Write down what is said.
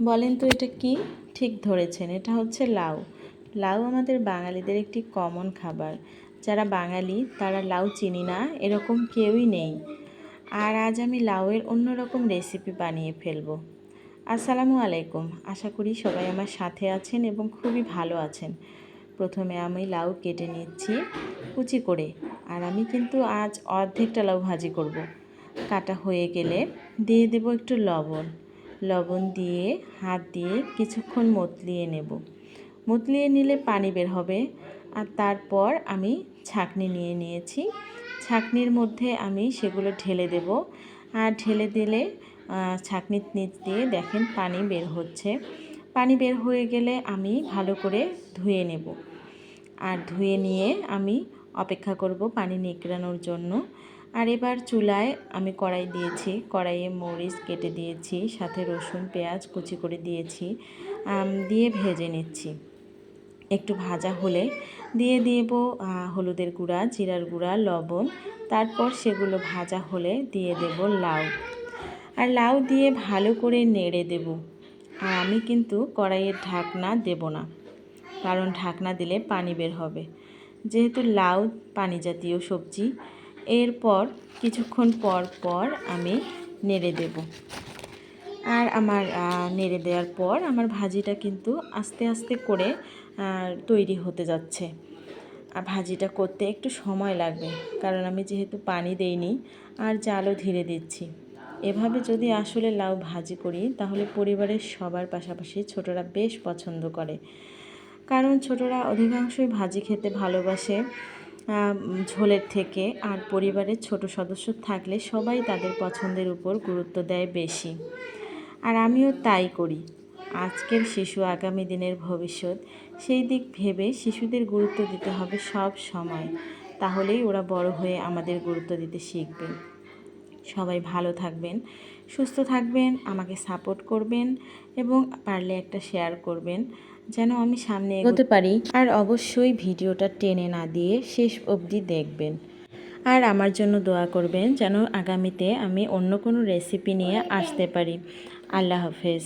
বলেন তো এটা কি? ঠিক ধরেছেন, এটা হচ্ছে লাউ। লাউ আমাদের বাঙালিদের একটি কমন খাবার। যারা বাঙালি তারা লাউ চিনি না এরকম কেউই নেই। আর আজ আমি লাউয়ের অন্যরকম রেসিপি বানিয়ে ফেলবো। আসসালামু আলাইকুম, আশা করি সবাই আমার সাথে আছেন এবং খুবই ভালো আছেন। প্রথমে আমি লাউ কেটে নিচ্ছি কুচি করে। আর আমি কিন্তু আজ অর্ধেকটা লাউ ভাজি করব। কাটা হয়ে গেলে দিয়ে দেব একটু লবণ। লবণ দিয়ে হাত দিয়ে কিছুক্ষণ মতলিয়ে নেব। মতলিয়ে নিলে পানি বের হবে। আর তারপর আমি ছাঁকনি নিয়ে নিয়েছি। ছাঁকনির মধ্যে আমি সেগুলো ঢেলে দেব। আর ঢেলে দিলে ছাঁকনির নিচ দিয়ে দেখেন পানি বের হচ্ছে। পানি বের হয়ে গেলে আমি ভালো করে ধুয়ে নেব। আর ধুয়ে নিয়ে আমি অপেক্ষা করব পানি নিংড়ানোর জন্য। আর এবার চুলায় আমি কড়াই দিয়েছি, কড়াইয়ে মরিচ কেটে দিয়েছি, সাথে রসুন পেঁয়াজ কুচি করে দিয়েছি, দিয়ে ভেজে নিচ্ছি। একটু ভাজা হলে দিয়ে দেব হলুদের গুঁড়া, জিরার গুঁড়া, লবণ। তারপর সেগুলো ভাজা হলে দিয়ে দেব লাউ। আর লাউ দিয়ে ভালো করে নেড়ে দেব। আর আমি কিন্তু কড়াইয়ের ঢাকনা দেব না, কারণ ঢাকনা দিলে পানি বের হবে। যেহেতু লাউ পানি জাতীয় সবজি, এরপর কিছুক্ষণ পর পর আমি নেড়ে দেব। আর আমার নেড়ে দেওয়ার পর আমার ভাজিটা কিন্তু আস্তে আস্তে করে তৈরি হতে যাচ্ছে। আর ভাজিটা করতে একটু সময় লাগবে, কারণ আমি যেহেতু পানি দেইনি আর জালও ধীরে দিচ্ছি। এভাবে যদি আসলে লাউ ভাজি করি তাহলে পরিবারের সবার পাশাপাশি ছোটরা বেশ পছন্দ করে, কারণ ছোটরা অধিকাংশই ভাজি খেতে ভালোবাসে ঝোলের থেকে। আর পরিবারের ছোট সদস্য থাকলে সবাই তাদের পছন্দের উপর গুরুত্ব দেয় বেশি। আর আমিও তাই করি। আজকের শিশু আগামী দিনের ভবিষ্যৎ, সেই দিক ভেবে শিশুদের গুরুত্ব দিতে হবে সব সময়। তাহলেই ওরা বড় হয়ে আমাদের গুরুত্ব দিতে শিখবে। সবাই ভালো থাকবেন, সুস্থ থাকবেন, আমাকে সাপোর্ট করবেন এবং পারলে একটা শেয়ার করবেন যেন আমি সামনে এগোতে পারি। আর অবশ্যই ভিডিওটা টেনে না দিয়ে শেষ অবধি দেখবেন। আর আমার জন্য দোয়া করবেন যেন আগামীতে আমি অন্য কোনো রেসিপি নিয়ে আসতে পারি। আল্লাহ হাফেজ।